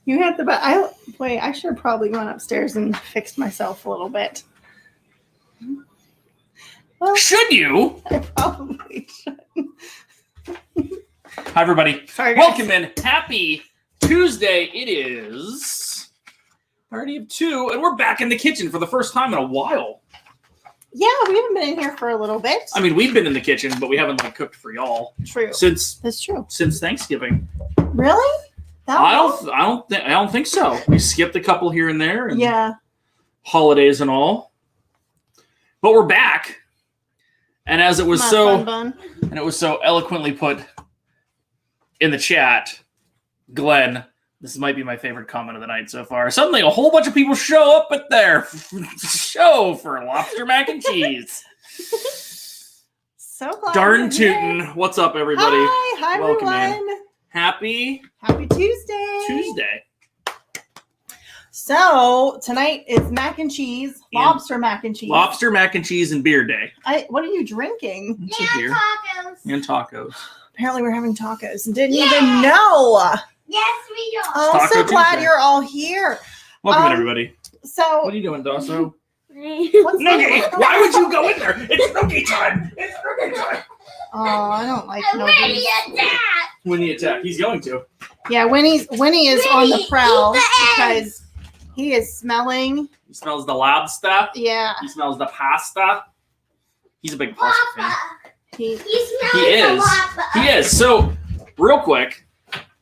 You had the I should have probably gone upstairs and fixed myself a little bit. Well, should you? I probably should. Hi, everybody. Sorry, guys. Welcome in. Happy Tuesday. It is party of 2, and we're back in the kitchen for the first time in a while. Yeah, we haven't been in here for a little bit. I mean, we've been in the kitchen, but we haven't cooked for y'all. True. That's true. Since Thanksgiving. Really? I don't think so. We skipped a couple here and there. And yeah. Holidays and all. But we're back. And as it was and it was so eloquently put in the chat, Glenn, this might be my favorite comment of the night so far. Suddenly a whole bunch of people show up at their show for lobster mac and cheese. So glad. Darn tootin'. What's up, everybody? Hi welcome everyone. In. Happy Tuesday. So tonight is mac and cheese, lobster mac and cheese. Lobster mac and cheese and beer day. What are you drinking? Tacos. And tacos. Apparently we're having tacos and didn't even know. Yes, we are. I'm so glad you're all here. Welcome in, everybody. So what are you doing, Dasso? What's Noogie! Why would you go in there? It's Noogie time! It's Noogie time! Oh, I don't like Winnie attack! Winnie attack. He's going to. Yeah, Winnie is on the prowl because he is smelling. He smells the lobster. Yeah. He smells the pasta. He's a big pasta fan. He is. So, real quick,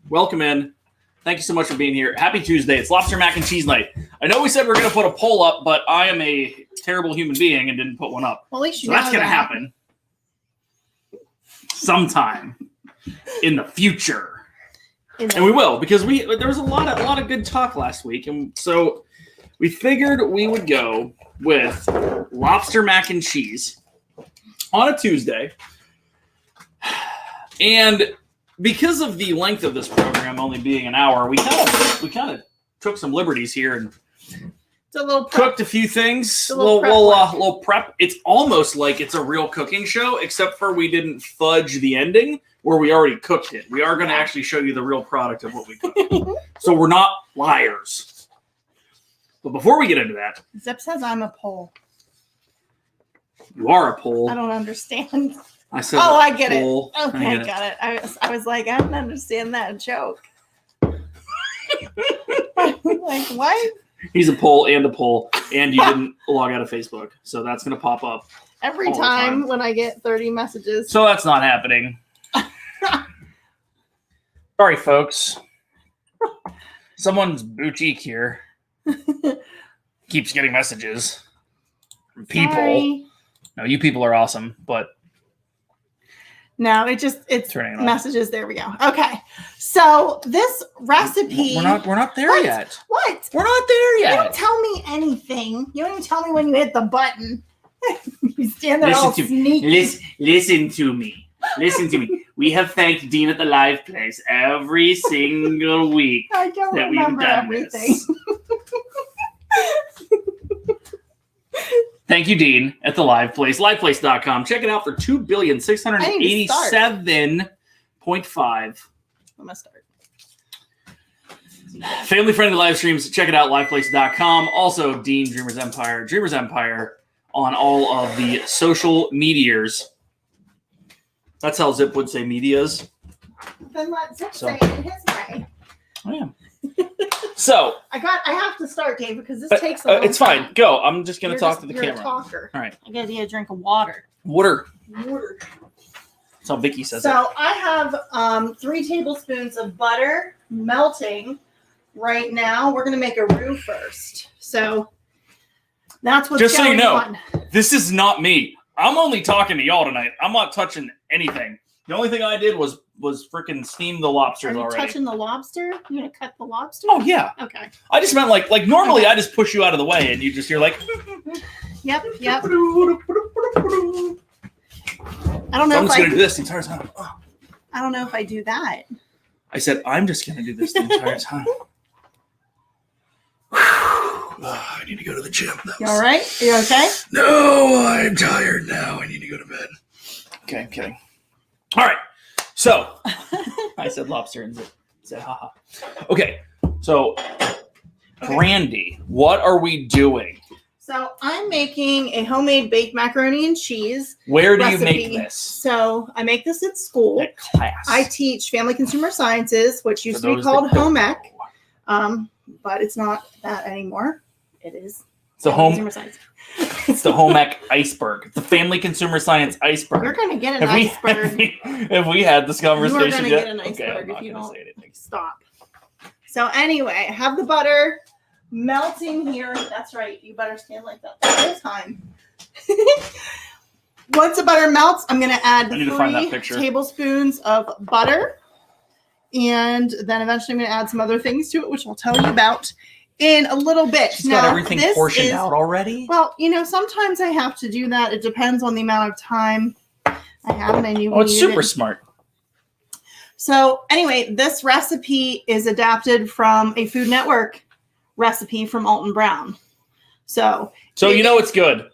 welcome in. Thank you so much for being here. Happy Tuesday. It's lobster mac and cheese night. I know we said we were going to put a poll up, but I am a terrible human being and didn't put one up. Well, at least you know that's going to happen sometime in the future. And we will, because there was a lot of good talk last week, and so we figured we would go with lobster mac and cheese on a Tuesday. And because of the length of this program only being an hour, we kind of took some liberties here and it's a little cooked a few things. A little prep. It's almost like it's a real cooking show, except for we didn't fudge the ending where we already cooked it. We are going to actually show you the real product of what we cooked. So we're not liars. But before we get into that, Zip says I'm a pole. You are a pole. I don't understand. I said, oh, I get pole. it. Okay, got it. I was like, I don't understand that joke. Like, what? He's a pole, and you didn't log out of Facebook. So that's going to pop up every time when I get 30 messages. So that's not happening. Sorry, folks. Someone's boutique here keeps getting messages from people. Sorry. No, you people are awesome, but no, it's messages. There we go. Okay, so this recipe we're not there yet. What? We're not there yet. You don't tell me anything. You don't even tell me when you hit the button. You stand there all sneaky. Listen to me. Listen to me. We have thanked Dean at the live place every single week. I don't remember everything. Thank you, Dean, at the live place. Liveplace.com. Check it out for $2,687.5. I'm gonna start. Family-friendly live streams. Check it out. Liveplace.com. Also, Dean Dreamers Empire on all of the social medias. That's how Zip would say medias. Then let Zip say it his way. I am. So I have to start, Dave, because this takes a long it's time. Fine. Go. I'm just gonna talk to the camera. You're a talker. All right. I gotta get a drink of water. Water. That's how Vicky says it. So I have 3 tablespoons of butter melting right now. We're gonna make a roux first. So that's what's just going so you know, on. This is not me. I'm only talking to y'all tonight. I'm not touching anything. The only thing I did was freaking steam the lobsters already. Are you touching the lobster? You gonna cut the lobster? Oh yeah. Okay. I just meant like normally I just push you out of the way and you're like. Yep. I don't know I'm if just gonna do this the entire time. Oh. I don't know if I do that. I said I'm just gonna do this the entire time. I need to go to the gym. You all right? Are you okay? No, I'm tired now. I need to go to bed. Okay, I'm kidding. All right. So, I said lobster and said haha. Okay, so Brandy, what are we doing? So I'm making a homemade baked macaroni and cheese. Where do recipe. you make this? So I make this at school. At class. I teach family consumer sciences, which used to be called home ec, but it's not that anymore. It is. It's the consumer science. It's the home ec iceberg. It's the family consumer science iceberg. You're gonna get an iceberg. Have we had this conversation yet? You are gonna yet? get an iceberg okay, if you don't say anything. stop. So anyway, I have the butter melting here. That's right. You better stand like that the whole time. Once the butter melts, I'm gonna add 3 tablespoons of butter, and then eventually I'm gonna add some other things to it, which I'll tell you about in a little bit. She's got everything portioned out already? Well, sometimes I have to do that. It depends on the amount of time I have, and I knew. Oh, it's super smart. So anyway, this recipe is adapted from a Food Network recipe from Alton Brown. So it's good.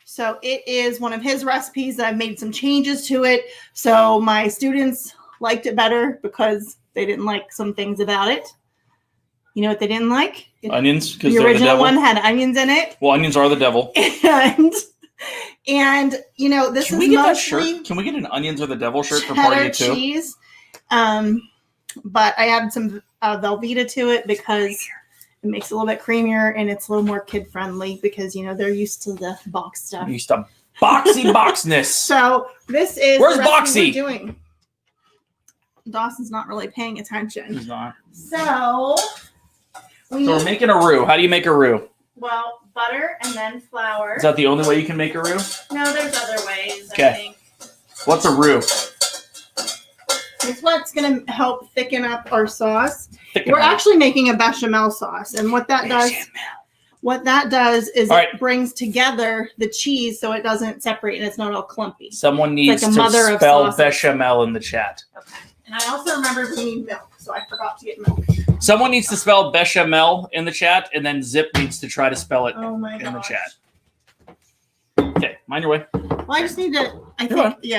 So it is one of his recipes that I've made some changes to it. So my students liked it better because they didn't like some things about it. You know what they didn't like? Onions, because the original one had onions in it. Well, onions are the devil. And this Can is we get mostly that shirt? Can we get an onions are the devil shirt for party 2? Cheese. But I added some Velveeta to it because it makes it a little bit creamier and it's a little more kid friendly because they're used to the box stuff. Used to boxness. So this is where's the Boxy? We're doing. Dawson's not really paying attention. He's not. So we're making a roux. How do you make a roux? Well, butter and then flour. Is that the only way you can make a roux? No, there's other ways. Okay. I think. What's a roux? It's what's going to help thicken up our sauce. We're actually making a bechamel sauce, and what that does is it brings together the cheese so it doesn't separate and it's not all clumpy. Someone needs to spell bechamel in the chat. Okay. And I also remembered we need milk, so I forgot to get milk. Someone needs to spell bechamel in the chat, and then Zip needs to try to spell it in the chat. Okay, mind your way. Well, I just need to. I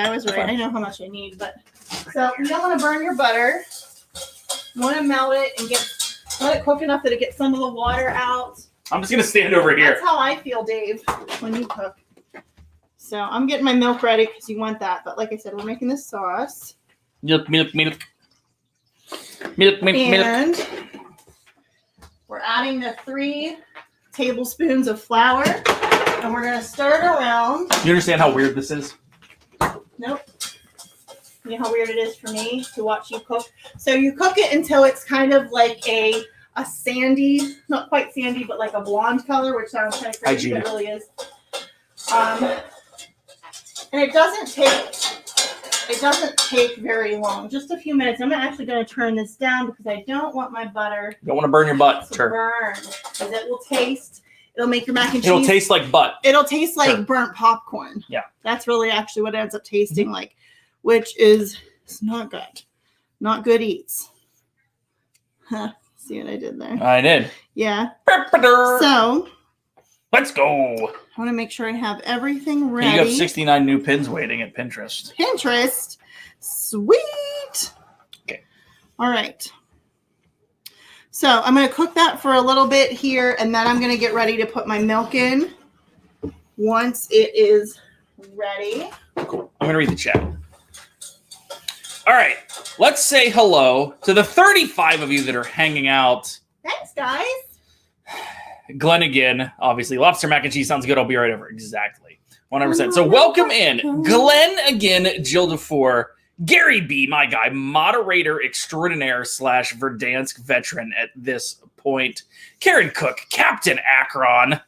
was right. I know how much I need, but so you don't want to burn your butter. You want to melt it and let it cook enough that it gets some of the water out. I'm just gonna stand over here. That's how I feel, Dave, when you cook. So I'm getting my milk ready because you want that. But like I said, we're making this sauce. Milk. And we're adding the 3 tablespoons of flour, and we're gonna stir it around. You understand how weird this is? Nope. You know how weird it is for me to watch you cook? So you cook it until it's kind of like a sandy, not quite sandy, but like a blonde color, which sounds kind of crazy, but it really is. And it doesn't take very long, just a few minutes. I'm actually going to turn this down because I don't want my butter. You don't want to burn your butt. To burn, because it will taste. It'll make your mac and cheese. It'll taste like butt. It'll taste like burnt popcorn. Yeah, that's really actually what it ends up tasting like, which is it's not good. Not good eats. Huh. See what I did there? I did. Yeah. So let's go. I want to make sure I have everything ready. You have 69 new pins waiting at Pinterest. Pinterest. Sweet. Okay. All right. So I'm going to cook that for a little bit here, and then I'm going to get ready to put my milk in once it is ready. Cool. I'm going to read the chat. All right. Let's say hello to the 35 of you that are hanging out. Thanks, guys. Glenn again, obviously. Lobster mac and cheese sounds good. I'll be right over. Exactly. 100%. So welcome in. Glenn again, Jill DeFore, Gary B, my guy, moderator extraordinaire / Verdansk veteran at this point, Karen Cook, Captain Akron.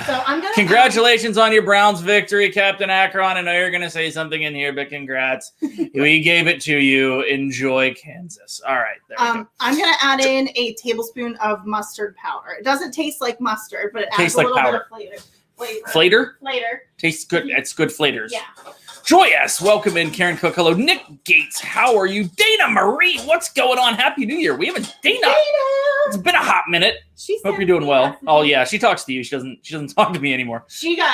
So I'm gonna Congratulations on your Browns victory, Captain Akron. I know you're going to say something in here, but congrats. We gave it to you. Enjoy Kansas. All right. There we go. I'm going to add in a tablespoon of mustard powder. It doesn't taste like mustard, but it adds a little bit of flavor. Flavor? Tastes good. It's good flavors. Yeah. Joy S, welcome in. Karen Cook, hello. Nick Gates, how are you? Dana Marie, what's going on? Happy New Year. We haven't Dana. It's been a hot minute. Hope you're doing well. Oh yeah, she talks to you. She doesn't talk to me anymore.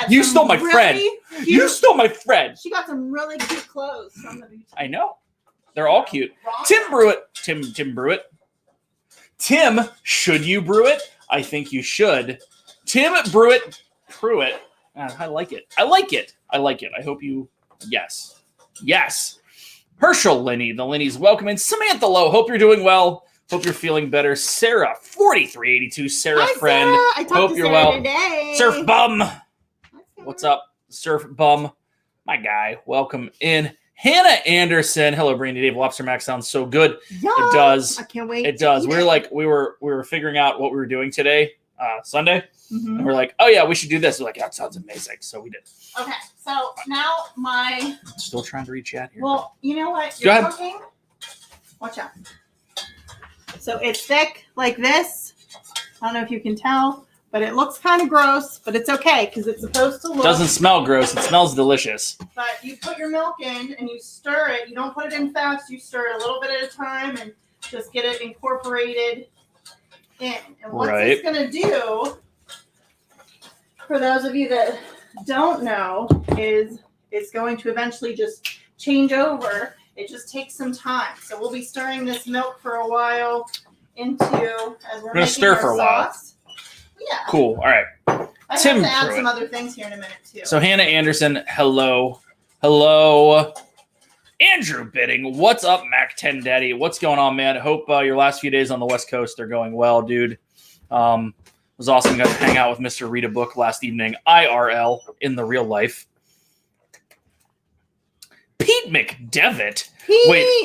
You stole my friend. You stole my friend. She got some really cute clothes from the boutique. I know. They're all cute. Tim Brewitt. Tim Brewitt. Tim, should you brew it? I think you should. Tim Brewitt. Pruitt. I like it. I like it. I hope you. Yes. Herschel Linney. The Linneys welcome in. Samantha Lowe. Hope you're doing well. Hope you're feeling better. Sarah 4382. Sarah Hi, friend. Sarah. I talked Hope to you're Sarah well. Today. Surf Bum. What's up, Surf Bum? My guy. Welcome in. Hannah Anderson. Hello, Brandy Dave. Lobster Mac sounds so good. Yeah, it does. I can't wait. It does. We were figuring out what we were doing today, Sunday. Mm-hmm. And we're like, oh yeah, we should do this. We're like, that sounds amazing. So we did. Okay, so now I'm still trying to reach out here. Well, you know what? Go ahead. Cooking. Watch out. So it's thick like this. I don't know if you can tell, but it looks kind of gross, but it's okay because it's supposed to look. Doesn't smell gross. It smells delicious. But you put your milk in and you stir it. You don't put it in fast. You stir it a little bit at a time and just get it incorporated in. And what it's going to do, for those of you that don't know, is it's going to eventually just change over. It just takes some time. So we'll be stirring this milk for a while into as we're making stir our for a sauce. Yeah. Cool. All right. I have Tim to add Pruitt. some other things here in a minute too. So Hannah Anderson, hello. Andrew Bidding, what's up, Mac 10 Daddy? What's going on, man? Hope your last few days on the West Coast are going well, dude. It was awesome. Got to hang out with Mr. Read a Book last evening, IRL, in the real life. Pete McDevitt.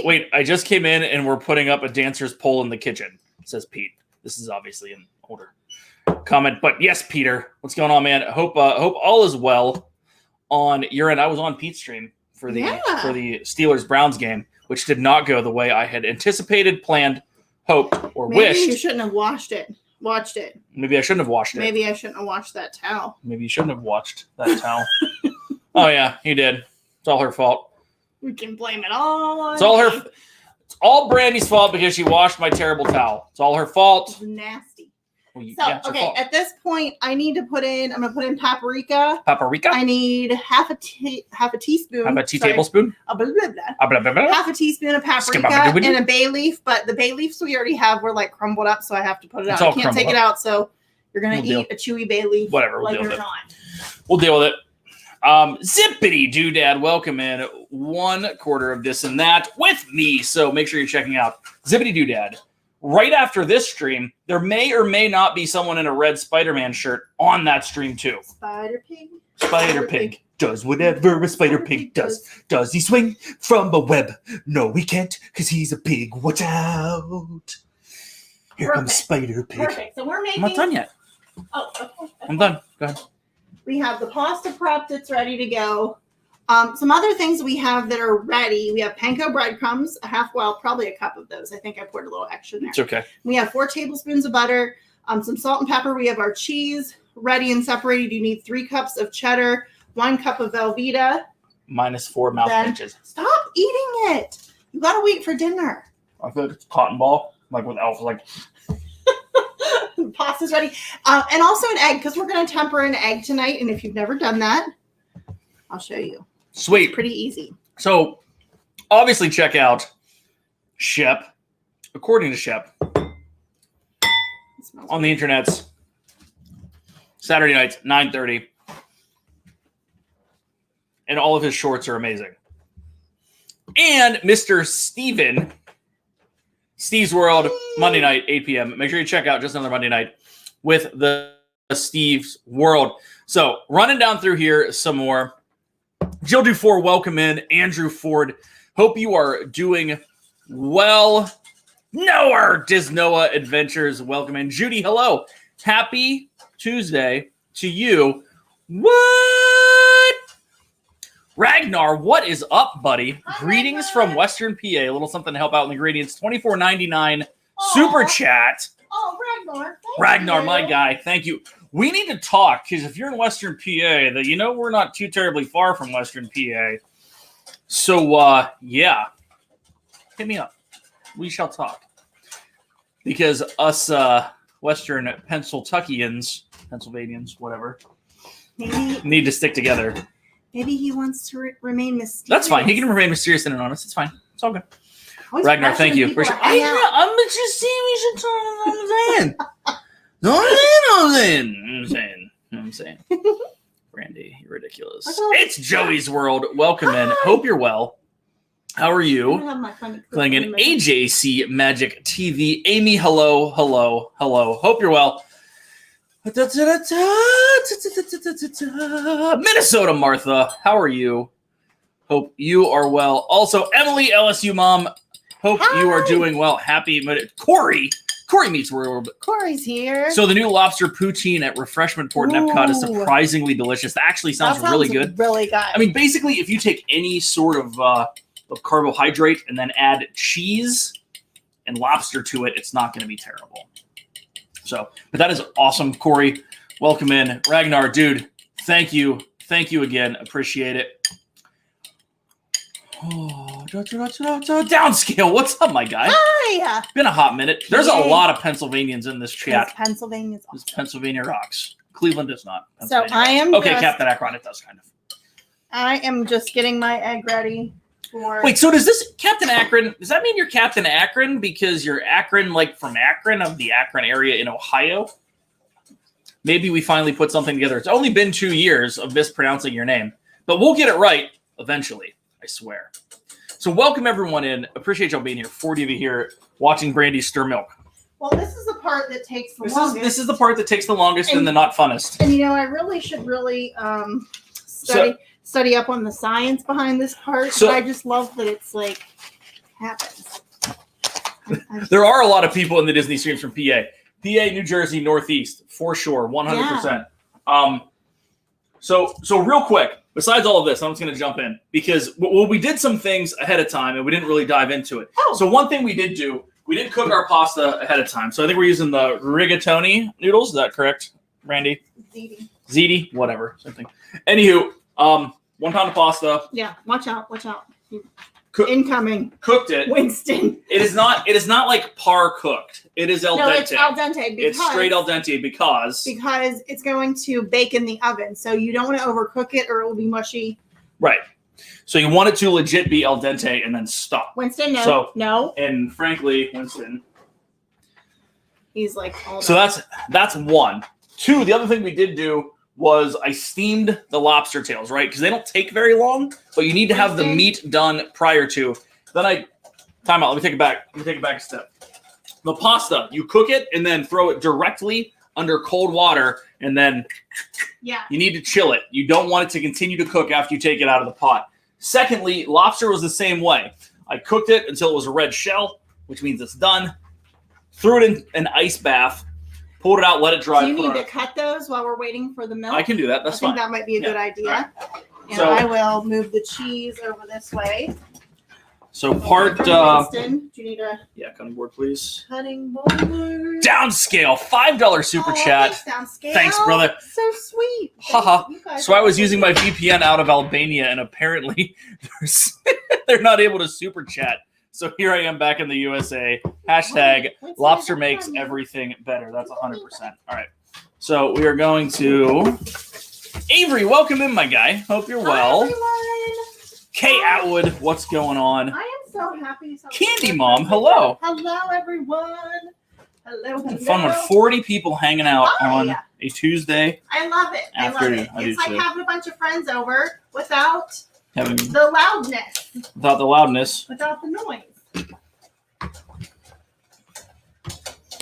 Wait. I just came in and we're putting up a dancer's pole in the kitchen, says Pete. This is obviously in order. Comment, but yes, Peter. What's going on, man? Hope all is well on your end. I was on Pete's stream for the Steelers-Browns game, which did not go the way I had anticipated, planned, hoped, or wished. Maybe you shouldn't have watched it. Maybe I shouldn't have watched it. Maybe I shouldn't have watched that towel. Maybe you shouldn't have watched that towel. Oh yeah, you did. It's all her fault. We can blame it all on It's all Brandy's fault because she washed my terrible towel. It's all her fault. It's nasty. Well, Okay, at this point, I'm going to put in paprika. Paprika? I need half a teaspoon. Half a tablespoon? Half a teaspoon of paprika and a bay leaf, but the bay leaves we already have were like crumbled up, so I have to put it out. I can't take it out, so you're going to eat a chewy bay leaf. Whatever, we'll deal with it. We'll deal with it. Zippity Doodad, welcome in 1/4 of this and that with me. So make sure you're checking out Zippity Doodad. Right after this stream, there may or may not be someone in a red Spider-Man shirt on that stream too. Spider Pig. Spider Pig does whatever a Spider Pig does. Does he swing from a web? No, he can't because he's a pig. Watch out. Here comes Spider Pig. Perfect. So we're making. I'm not done yet. Oh, okay. I'm done. Go ahead. We have the pasta prep that's ready to go. Some other things we have that are ready. We have panko breadcrumbs, probably a cup of those. I think I poured a little extra in there. It's okay. We have 4 tablespoons of butter, some salt and pepper. We have our cheese ready and separated. You need 3 cups of cheddar, 1 cup of Velveeta. -4 mouth inches. Stop eating it. You got to wait for dinner. I feel like it's a cotton ball, like with Elf, like. Pasta's ready. And also an egg, because we're going to temper an egg tonight. And if you've never done that, I'll show you. Sweet. It's pretty easy. So, obviously, check out Shep. According to Shep, on the internets, Saturday nights, 9:30. And all of his shorts are amazing. And Mr. Steve's World, Monday night, 8 p.m. Make sure you check out Just Another Monday Night with the Steve's World. So, running down through here some more. Jill Dufour, welcome in. Andrew Ford, hope you are doing well. Noah Disnoa Adventures, welcome in. Judy, hello. Happy Tuesday to you. What? Ragnar, what is up, buddy? Hi, Greetings Ragnar. from Western PA. A little something to help out in the ingredients. $24.99 super chat. Oh, Ragnar. Ragnar, my guy. Thank you. We need to talk because if you're in Western PA, we're not too terribly far from Western PA. So, yeah. Hit me up. We shall talk. because us Western Pennsylvanians, whatever, need to stick together. Maybe he wants to remain mysterious. That's fine. He can remain mysterious and anonymous. It's fine. It's all good. Ragnar, thank you. I'm just saying we should talk. I'm saying. Brandy, you're ridiculous. It's Joey's World. Welcome in. Hope you're well. How are you? Playing an AJC Magic TV. Amy, hello. Hope you're well. Minnesota Martha, how are you? Hope you are well. Also, Emily, LSU mom, hope you are doing well. Happy Corey meets world. Corey's here. So the new lobster poutine at Refreshment Port in Epcot is surprisingly delicious. That actually sounds really good. Really good. I mean, basically, if you take any sort of carbohydrate and then add cheese and lobster to it, it's not going to be terrible. So, but that is awesome, Corey. Welcome in. Ragnar, dude, thank you. Thank you again. Appreciate it. Oh, downscale. What's up, my guy? Hi. Been a hot minute. There's a lot of Pennsylvanians in this chat. Pennsylvania's awesome. Pennsylvania rocks. Cleveland does not. So I am Captain Akron, it does kind of. I am just getting my egg ready. Wait, so does this Captain Akron, does that mean you're Captain Akron because you're Akron, like from Akron, of the Akron area in Ohio? Maybe we finally put something together. It's only been 2 years of mispronouncing your name, but we'll get it right eventually, I swear. So welcome everyone in. Appreciate y'all being here. 40 of you here watching Brandy stir milk. Well, this is the part that takes the longest. This is the part that takes the longest and the not funnest. And I really should study up on the science behind this part. So, but I just love that it's like happens. There are a lot of people in the Disney streams from PA, New Jersey, Northeast, for sure, 100%. Yeah. So real quick, besides all of this, I'm just going to jump in because we did some things ahead of time and we didn't really dive into it. Oh. So one thing we did do, we did cook our pasta ahead of time. So I think we're using the rigatoni noodles. Is that correct, Randy? Ziti, whatever, something. Anywho, 1 pound of pasta. Yeah, watch out. Incoming. Cooked it. Winston. It is not like par cooked. It is al dente. No, it's al dente. It's straight al dente because it's going to bake in the oven. So you don't want to overcook it or it will be mushy. Right. So you want it to legit be al dente and then stop. Winston, no. No. And frankly, Winston. He's like, so that's one. Two, the other thing we did do was I steamed the lobster tails, right? Because they don't take very long, but you need to have the meat done prior to. Then time out. Let me take it back. A step. The pasta, you cook it and then throw it directly under cold water, and then you need to chill it. You don't want it to continue to cook after you take it out of the pot. Secondly, lobster was the same way. I cooked it until it was a red shell, which means it's done. Threw it in an ice bath. Pulled it out, let it dry. Do you need to cut those while we're waiting for the milk? I can do that. That's fine. I think that might be a good idea. Right. And I will move the cheese over this way. So part... do you need a... Yeah, cutting board, please. Cutting board. Downscale. $5 super chat. Thanks, brother. So sweet. Haha. So I was using my VPN out of Albania, and apparently they're not able to super chat. So here I am back in the USA. Hashtag lobster makes everything better. That's 100%. All right. So we are going to... Avery, welcome in, my guy. Hope you're well. Hi, Kay Atwood, what's going on? I am so happy. Candy Mom, hello. Hello, everyone. Hello. Fun with 40 people hanging out on a Tuesday. I love it. Afternoon. It's like having a bunch of friends over without... the loudness. Without the loudness. Without the noise.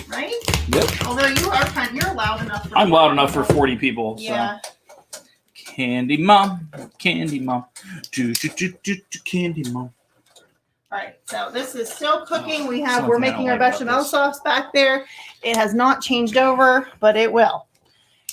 Right? Yep. Although you're loud enough. I'm loud enough for 40 people. Yeah. So. Candy Mom. Candy Mom. Candy Mom. All right. So this is still cooking. We're making our bechamel sauce back there. It has not changed over, but it will.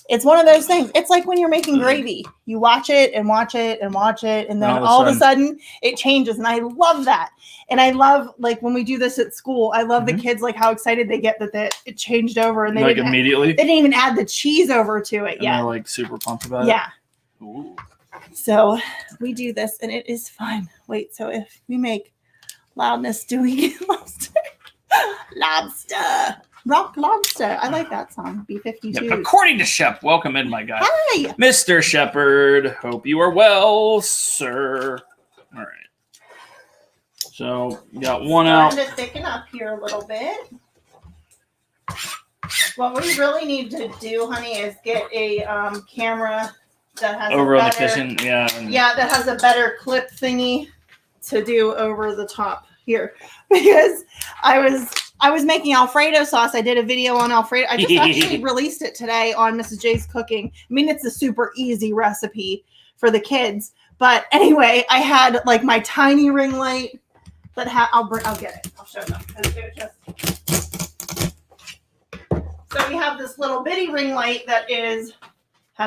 It's one of those things. It's like when you're making gravy. You watch it and watch it and watch it, and then all of a sudden it changes. And I love that. And I love, like, when we do this at school, I love the kids, like, how excited they get that it changed over. And they like immediately? They didn't even add the cheese over to it yet. They're, like, super pumped about it? Yeah. Ooh. So we do this, and it is fun. Wait, so if we make loudness, do we get lobster? Lobster. Rock Lobster. I like that song. B-52. Yep. According to Shep, welcome in, my guy. Hi. Mr. Shepherd, hope you are well, sir. All right. So, you got one out. Starting to thicken up here a little bit. What we really need to do, honey, is get a camera that has over a on better, the kitchen, yeah. Yeah, that has a better clip thingy to do over the top here. Because I was making Alfredo sauce. I did a video on Alfredo. I just actually released it today on Mrs. J's Cooking. I mean, it's a super easy recipe for the kids. But anyway, I had like my tiny ring light that I'll get it. I'll show them. So we have this little bitty ring light that has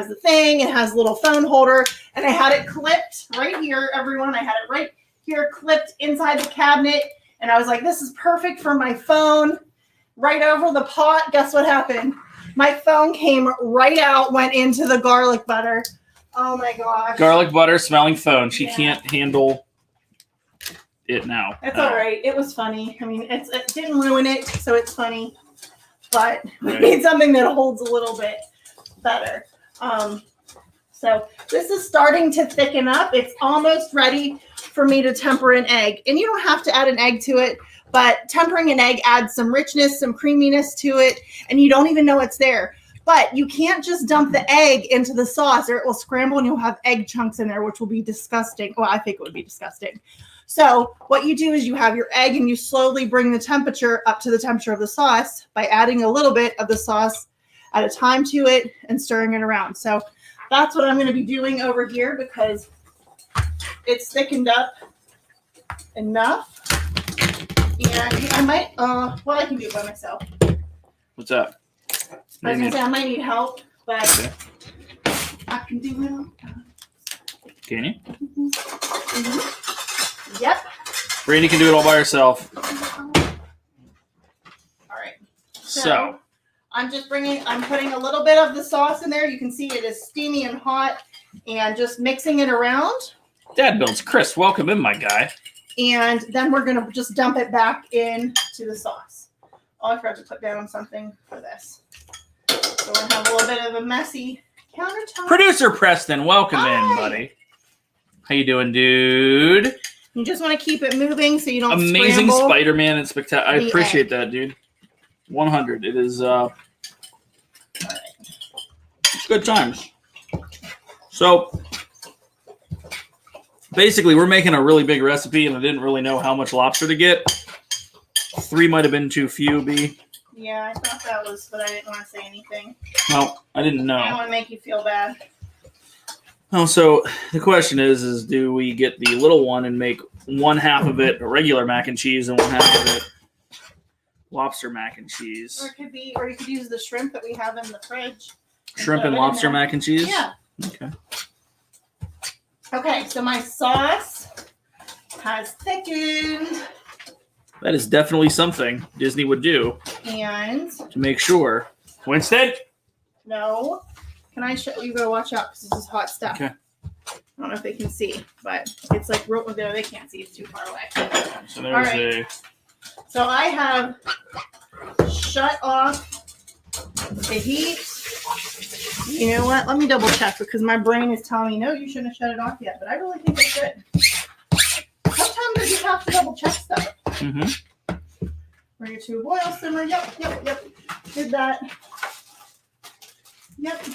the thing. It has a little phone holder, and I had it clipped right here, everyone. I had it right here clipped inside the cabinet, and I was like, this is perfect for my phone. Right over the pot. Guess what happened? My phone came right out, went into the garlic butter. Oh my gosh. Garlic butter smelling phone. She can't handle it now. It's all right. It was funny. I mean, it didn't ruin it, so it's funny. But we need something that holds a little bit better. So this is starting to thicken up. It's almost ready for me to temper an egg. And you don't have to add an egg to it, but tempering an egg adds some richness, some creaminess to it, and you don't even know it's there. But you can't just dump the egg into the sauce or it will scramble and you'll have egg chunks in there, which will be disgusting. Well, I think it would be disgusting. So what you do is you have your egg and you slowly bring the temperature up to the temperature of the sauce by adding a little bit of the sauce at a time to it and stirring it around. So that's what I'm going to be doing over here because it's thickened up enough. And I might, I can do it by myself. What's up? I was going to say I might need help, but I can do it. Can you? Mm-hmm. Yep. Brandy can do it all by herself. All right. So I'm putting a little bit of the sauce in there. You can see it is steamy and hot and just mixing it around. Dad builds. Chris, welcome in, my guy. And then we're going to just dump it back into the sauce. Oh, I forgot to put down something for this. So we're going to have a little bit of a messy countertop. Producer Preston, welcome in, buddy. How you doing, dude? You just want to keep it moving so you don't Amazing scramble. Spider-Man and spectacular. I appreciate that, dude. 100. It is good times. So basically, we're making a really big recipe, and I didn't really know how much lobster to get. 3 might have been too few, B. Yeah, I thought that was, but I didn't want to say anything. No, I didn't know. I don't want to make you feel bad. Oh, so the question is do we get the little one and make one half of it regular mac and cheese and one half of it lobster mac and cheese? Or you could use the shrimp that we have in the fridge. Shrimp and lobster mac and cheese? Yeah. Okay. Okay, so my sauce has thickened. That is definitely something Disney would do. And to make sure. Winston? No. Can I show you? Gotta watch out because this is hot stuff. Okay. I don't know if they can see, but it's like real. No, they can't see. It's too far away. So there's So I have shut off the heat. You know what? Let me double check because my brain is telling me, no, you shouldn't have shut it off yet. But I really think it's good. Sometimes you have to double check stuff. Mm-hmm. Bring it to a boil, simmer. Yep. Did that. Yep,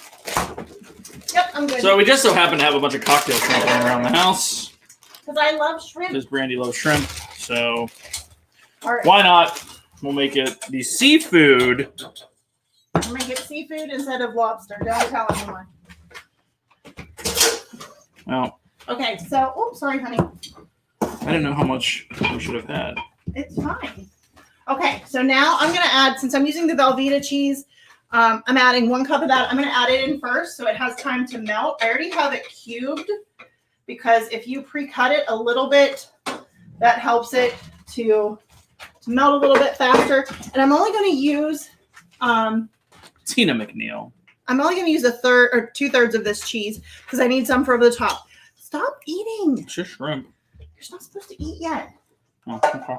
I'm good. So we just so happen to have a bunch of cocktail shrimp around the house. Because I love shrimp. Because Brandy loves shrimp. So All right. why not? We'll make it the seafood. I'm make it seafood instead of lobster. Don't tell anyone. Well. Okay, so, sorry, honey. I didn't know how much we should have had. It's fine. Okay, so now I'm going to add, since I'm using the Velveeta cheese, I'm adding 1 cup of that. I'm going to add it in first so it has time to melt. I already have it cubed because if you pre-cut it a little bit, that helps it to melt a little bit faster. And I'm only going to use... Tina McNeil. I'm only going to use 1/3 or 2/3 of this cheese because I need some for over the top. Stop eating. It's just shrimp. You're not supposed to eat yet. Oh, okay.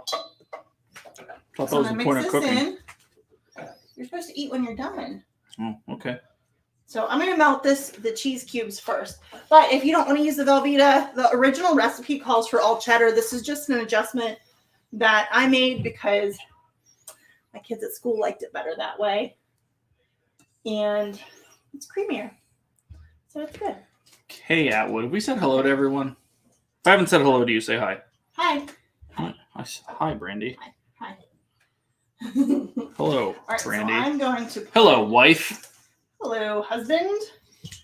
Thought that was the point of cooking. You're supposed to eat when you're done. Oh, okay. So I'm going to melt the cheese cubes first. But if you don't want to use the Velveeta, the original recipe calls for all cheddar. This is just an adjustment that I made because my kids at school liked it better that way. And it's creamier. So it's good. Okay, Atwood. Have we said hello to everyone? If I haven't said hello to you, say hi. Hi. Hi, Brandy. Hi. Hello, All right, Brandy. so I'm going to... Hello, wife. Hello, husband.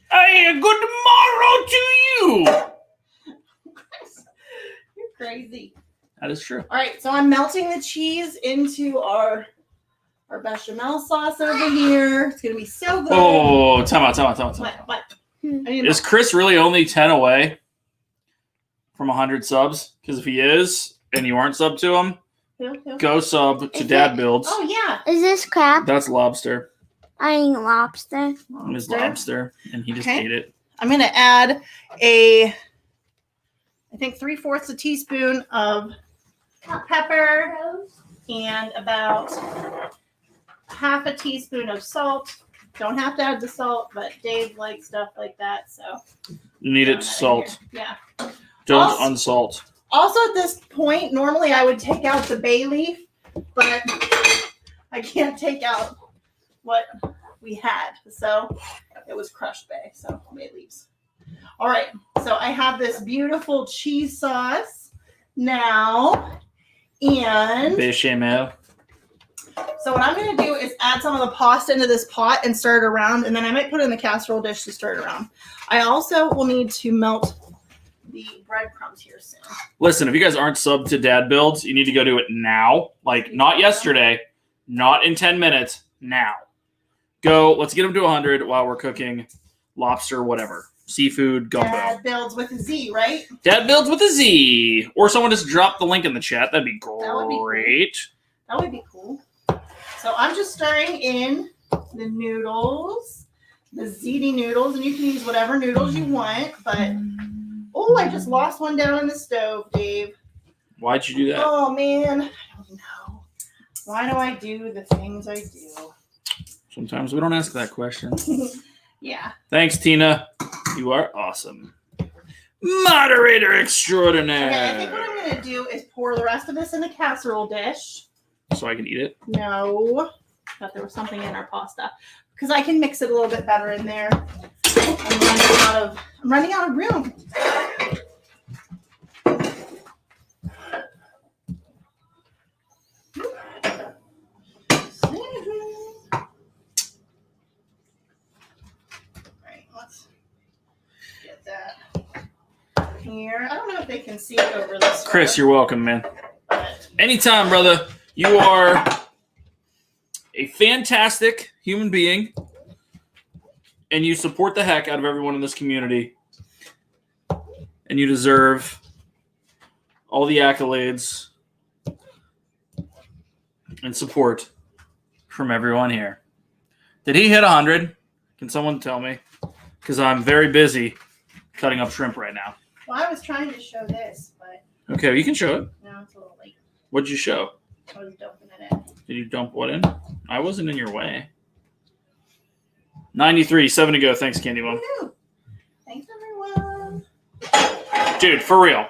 Hey, good morrow to you. You're crazy. That is true. All right, so I'm melting the cheese into our bechamel sauce over here. It's going to be so good. Oh, time out. What? Is Chris really only 10 away from 100 subs? Because if he is, and you aren't sub to him, go sub to Dad Builds. Oh, yeah. Is this crab? That's Lobster. I eat lobster. It was Lobster, and he just ate it. I'm going to add I think 3/4 a teaspoon of pepper and about half a teaspoon of salt. Don't have to add the salt, but Dave likes stuff like that, so. You need it salt. Yeah. Don't unsalt. Also, at this point, normally I would take out the bay leaf, but I can't take out what we had. So it was crushed bay, so bay leaves. All right, so I have this beautiful cheese sauce now, and Bechamel. so what I'm going to do is add some of the pasta into this pot and stir it around, and then I might put it in the casserole dish to stir it around. I also will need to melt the breadcrumbs here soon. Listen, if you guys aren't subbed to Dad Builds, you need to go do it now. Like, not yesterday, not in 10 minutes, now. Go, let's get them to 100 while we're cooking lobster, whatever. Seafood, gumbo. Dad Builds with a Z, right? Dad Builds with a Z. Or someone just drop the link in the chat. That'd be great. That would be cool. So I'm just stirring in the noodles, the ziti noodles, and you can use whatever noodles you want, but oh, I just lost one down in the stove, Dave. Why'd you do that? Oh, man. I don't know. Why do I do the things I do? Sometimes we don't ask that question. Yeah. Thanks, Tina. You are awesome. Moderator extraordinaire. Okay, I think what I'm going to do is pour the rest of this in a casserole dish. So I can eat it? No. Thought there was something in our pasta. Because I can mix it a little bit better in there. I'm running out of room. Right, let's get that here. I don't know if they can see it over this. Chris, you're welcome, man. Anytime, brother. You are a fantastic human being, and you support the heck out of everyone in this community, and you deserve all the accolades and support from everyone here. Did he hit 100? Can someone tell me? Because I'm very busy cutting up shrimp right now. Well, I was trying to show this, but Okay, well, you can show it. now it's a little late. What'd you show? I was dumping it in. Did you dump what in? I wasn't in your way. 93, 7 to go. Thanks, Candy Mom. Woo-hoo. Thanks, everyone. Dude, for real.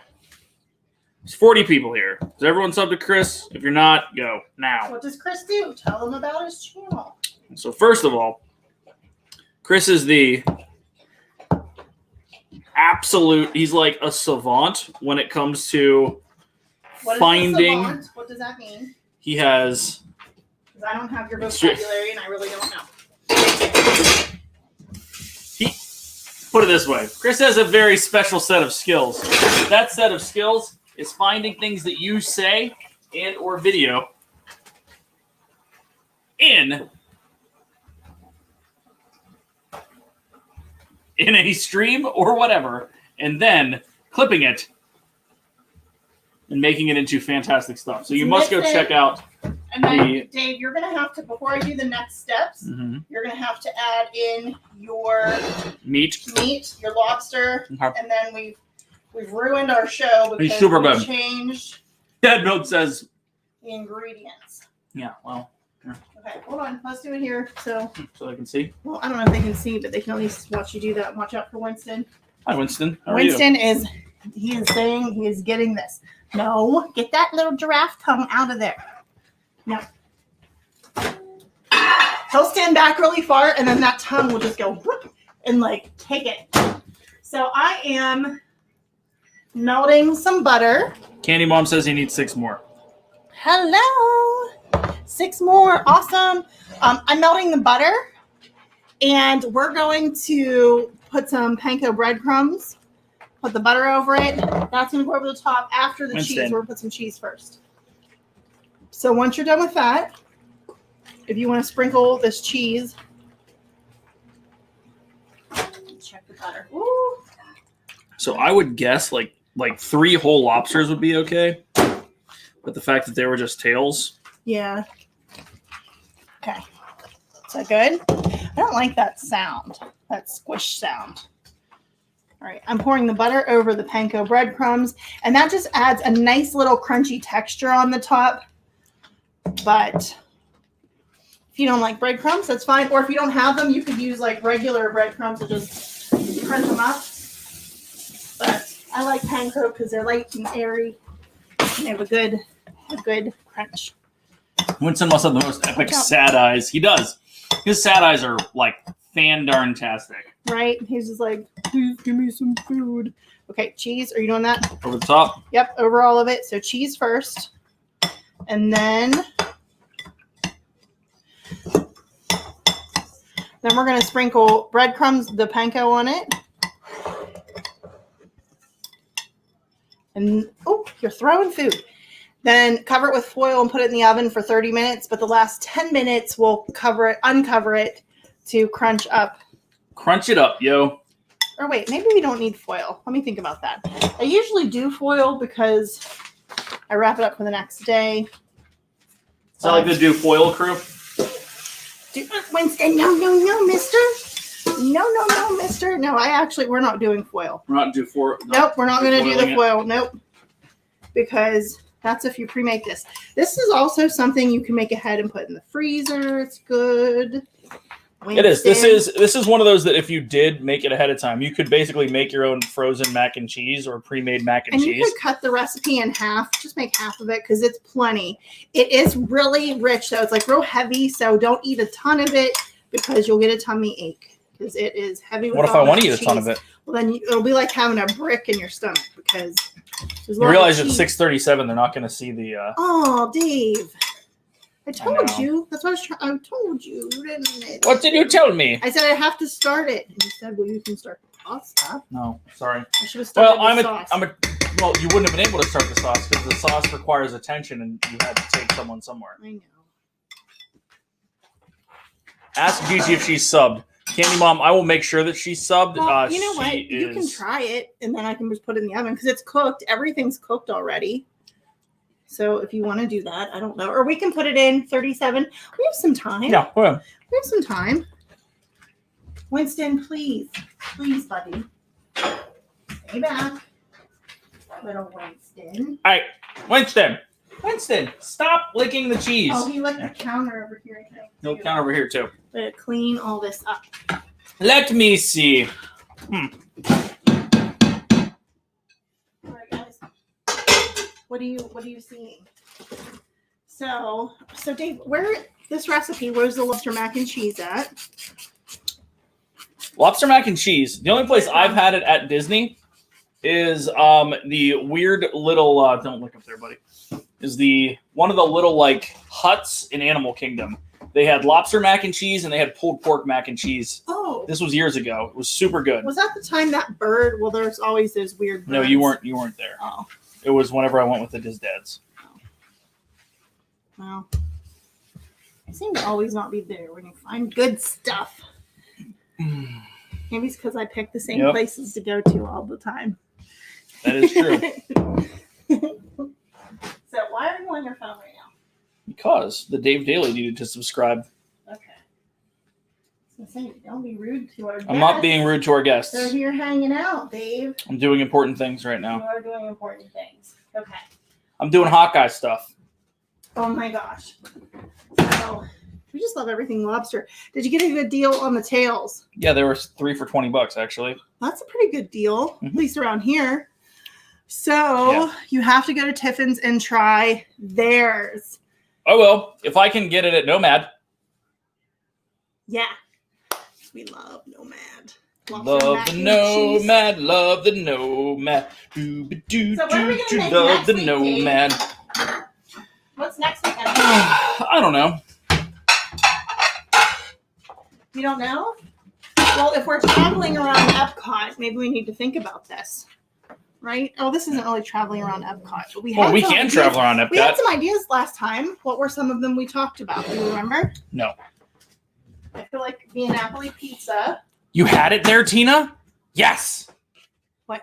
There's 40 people here. Is everyone sub to Chris? If you're not, go now. What does Chris do? Tell him about his channel. So first of all, Chris is the absolute, he's like a savant when it comes to What is finding. savant? What does that mean? He has. Because I don't have your vocabulary and I really don't know. Put it this way. Chris has a very special set of skills. That set of skills is finding things that you say and or video in a stream or whatever, and then clipping it and making it into fantastic stuff. So you must go check out. And then, Dave, you're going to have to, before I do the next steps, Mhm. you're going to have to add in your Meat. your lobster, Okay. and then we've ruined our show because super we good. changed. Dad Build says the ingredients. Yeah, well. Yeah. Okay, hold on. Let's do it here. So I can see. Well, I don't know if they can see, but they can at least watch you do that. Watch out for Winston. Hi, Winston. How are Winston is saying he is getting this. No, get that little giraffe tongue out of there. No. He'll stand back really far, and then that tongue will just go whoop, and like take it. So I am melting some butter. Candy Mom says he needs 6 more. Hello. 6 more. Awesome. I'm melting the butter, and we're going to put some panko breadcrumbs. Put the butter over it. That's going to go over the top after the cheese. We're going to put some cheese first. So once you're done with that, if you want to sprinkle this cheese, check the butter. Ooh. So I would guess like 3 whole lobsters would be okay. But the fact that they were just tails. Yeah. Okay. Is that good? I don't like that sound, that squish sound. All right, I'm pouring the butter over the panko breadcrumbs, and that just adds a nice little crunchy texture on the top. But if you don't like breadcrumbs, that's fine. Or if you don't have them, you could use like regular breadcrumbs and just crunch them up. But I like panko because they're light and airy, and they have a good crunch. Winston must have the most epic sad eyes. He does. His sad eyes are like fan-darn-tastic. Right? He's just like, please give me some food. Okay, cheese. Are you doing that? Over the top? Yep, over all of it. So cheese first. And then we're going to sprinkle breadcrumbs, the panko on it. And, oh, you're throwing food. Then cover it with foil and put it in the oven for 30 minutes. But the last 10 minutes, we'll uncover it to crunch up. Crunch it up, yo. Or wait, maybe we don't need foil. Let me think about that. I usually do foil because I wrap it up for the next day. Is that like the do foil crew? Winston, no, mister. No, mister. No, we're not doing foil. We're not doing foil. Nope, we're not going to do the foil. Nope. Because that's if you pre-make this. This is also something you can make ahead and put in the freezer. It's good. Winston. It is. This is one of those that if you did make it ahead of time, you could basically make your own frozen mac and cheese or pre-made mac and cheese. And you could cut the recipe in half. Just make half of it because it's plenty. It is really rich, though. It's like real heavy, so don't eat a ton of it because you'll get a tummy ache because it is heavy. What if I want to eat a ton of it? Well, then it'll be like having a brick in your stomach because you realize at 6:37 they're not going to see the. Oh, Dave. I told you. That's what I told you. Didn't What did you tell me? I said I have to start it. And you said, well, you can start the pasta. No, sorry. I should have started the sauce. Well, you wouldn't have been able to start the sauce because the sauce requires attention and you had to take someone somewhere. I know. Ask Gigi if she's subbed. Candy Mom, I will make sure that she's subbed. Well, you know what? You can try it and then I can just put it in the oven because it's cooked. Everything's cooked already. So if you want to do that, I don't know. Or we can put it in 37. We have some time. Yeah, go ahead. We have some time. Winston, please. Please, buddy. Stay back. Little Winston. All right, Winston, stop licking the cheese. Oh, he licked the counter over here, I think. No, count over here, too. Better clean all this up. Let me see. All right, guys. What are you seeing? So Dave, where's the lobster mac and cheese at? Lobster mac and cheese. The only place I've had it at Disney is the weird little don't look up there, buddy. Is one of the little like huts in Animal Kingdom. They had lobster mac and cheese and they had pulled pork mac and cheese. Oh. This was years ago. It was super good. Was that the time that bird? Well, there's always those weird birds. No, you weren't there. Oh. It was whenever I went with the Diz Dads. Well, I seem to always not be there when you find good stuff. Maybe it's because I pick the same places to go to all the time. That is true. So why are you on your phone right now? Because the Dave Daily needed to subscribe. Okay. So say, don't be rude to our guests. I'm not being rude to our guests. They're here hanging out, Dave. I'm doing important things right now. You are doing important things. Okay. I'm doing Hawkeye stuff. Oh my gosh. So we just love everything lobster. Did you get a good deal on the tails? Yeah, there were 3 for $20 actually. That's a pretty good deal, Mhm. at least around here. So you have to go to Tiffin's and try theirs. Oh well, if I can get it at Nomad. Yeah. We love Nomad. Love the Nomad, love the Nomad. So what are we gonna make Love next the week, Nomad. What's next weekend? I don't know. You don't know? Well, if we're traveling around Epcot, maybe we need to think about this. Right? Oh, this isn't really traveling around Epcot. But we Well, we some can ideas. travel around We had Epcot. some ideas last time. What were some of them we talked about? Do you remember? No. I feel like the Napoli pizza. You had it there, Tina? Yes. What?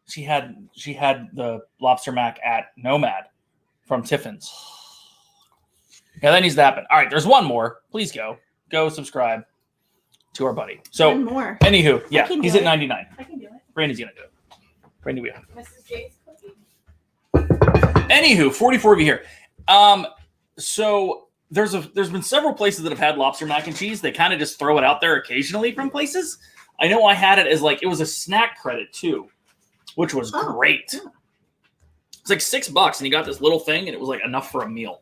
She had the lobster mac at Nomad from Tiffin's. Yeah, that needs to happen. All right, there's one more. Please go subscribe to our buddy. So, One more. anywho, yeah, can he's do at it. 99. I can do it. Brandy's gonna do it. Brandy, we have. Mrs. J's cookie. Anywho, 44 of you here. So there's been several places that have had lobster mac and cheese. They kind of just throw it out there occasionally from places. I know I had it as it was a snack credit too, which was great. Yeah. It's like $6 and you got this little thing and it was like enough for a meal.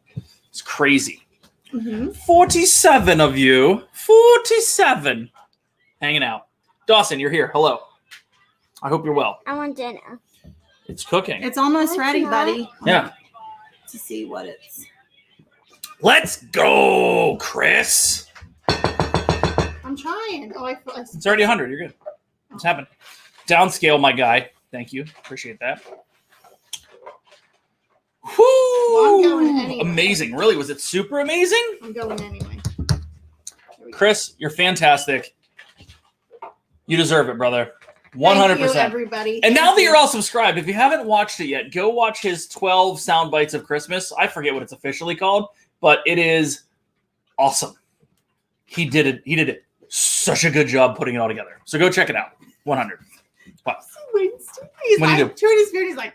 It's crazy. Mm-hmm. 47 of you. 47. Hanging out. Dawson, you're here. Hello. I hope you're well. I want dinner. It's cooking. It's almost It's ready, not. buddy. Yeah. To see what it's. Let's go, Chris. I'm trying. Oh, I feel. It's already 100. You're good. It's happening. Downscale, my guy. Thank you. Appreciate that. Whoo! Well, I'm going anyway. Amazing. Really? Was it super amazing? I'm going anyway. Chris, you're fantastic. You deserve it, brother. 100%. Thank you, everybody. And now Thank that you. you're all subscribed, if you haven't watched it yet, go watch his 12 sound bites of Christmas. I forget what it's officially called, but it is awesome. He did it. Such a good job putting it all together. So go check it out. 100. Wow. He's What do you like, do? chewing his food. He's like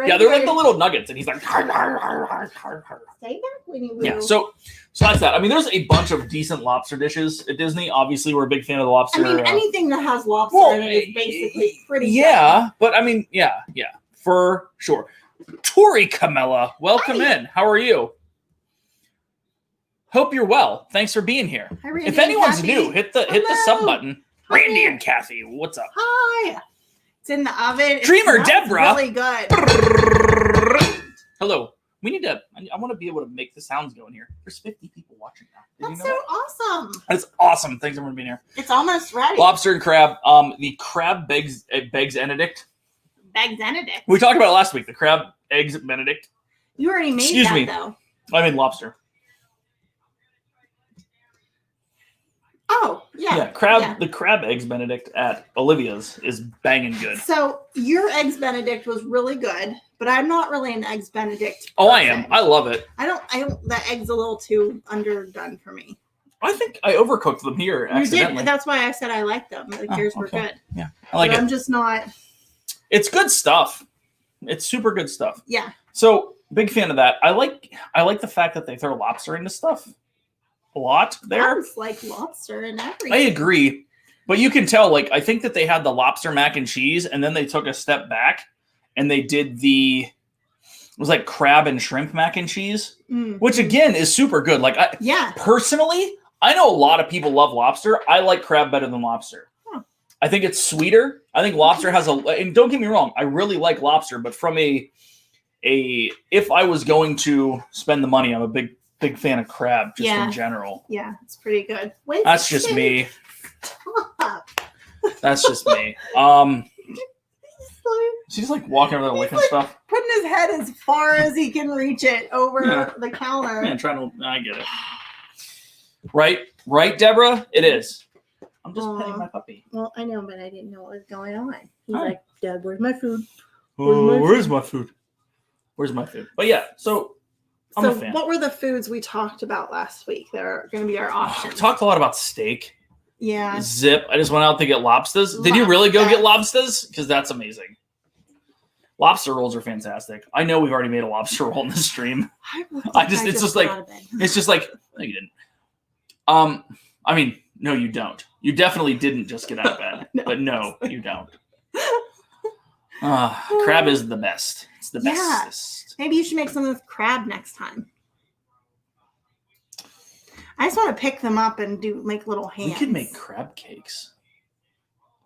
Yeah, they're like the little nuggets, and he's like, har, har, har, har, har, har. Say that when you Yeah. So that's that. I mean, there's a bunch of decent lobster dishes at Disney. Obviously, we're a big fan of the lobster. I mean, anything that has lobster in it is basically pretty. Yeah, but I mean, yeah, for sure. Tori Camilla, welcome in. How are you? Hope you're well. Thanks for being here. Hi, Randy If and anyone's Kathy. new, hit the Hello. sub button. Randy and Kathy, what's up? Hi. It's in the oven. It Dreamer smells Deborah. Really good. Hello. We need to. I want to be able to make the sounds go in here. There's 50 people watching now. Did That's you know so that? awesome. That's awesome. Thanks everyone for being here. It's almost ready. Lobster and crab. The crab eggs Benedict. Eggs Benedict. We talked about it last week. The crab eggs Benedict. You already made Excuse that me. though. I mean lobster. Oh, yeah. Crab. Yeah. The crab eggs Benedict at Olivia's is banging good. So your eggs Benedict was really good, but I'm not really an eggs Benedict. Oh, I am. person. I love it. I don't. The egg's a little too underdone for me. I think I overcooked them here You accidentally. did. That's why I said I like them. Like Oh, yours were okay. good. Yeah, I like but it. I'm just not. It's good stuff. It's super good stuff. Yeah. So big fan of that. I like the fact that they throw lobster into stuff a lot there. Sounds like lobster and everything. I agree, but you can tell. Like I think that they had the lobster mac and cheese, and then they took a step back and they did it was like crab and shrimp mac and cheese, which again is super good. Like Yeah. personally, I know a lot of people love lobster. I like crab better than lobster. Huh. I think it's sweeter. I think lobster has and don't get me wrong, I really like lobster, but from if I was going to spend the money, I'm a big fan of crab just in general. Yeah, it's pretty good. Wait, That's just me. Stop. That's just me. She's like walking over there licking stuff. Putting his head as far as he can reach it over the counter. Yeah, I get it. Right, Deborah? It is. I'm just petting my puppy. Well, I know, but I didn't know what was going on. He's Hi. like, Dad, where's my food? Where's my food? Where's my food? But yeah, so I'm So a fan. what were the foods we talked about last week that are going to be our We options? talked a lot about steak. Yeah. Zip. I just went out to get lobsters. Did you really go get lobsters? Because that's amazing. Lobster rolls are fantastic. I know we've already made a lobster roll in the stream. It's just like no, you didn't. I mean, no, you don't. You definitely didn't just get out of bed. No. But no, you don't. Crab is the best. It's the bestest. Maybe you should make some with crab next time. I just want to pick them up and make little hands. We could make crab cakes.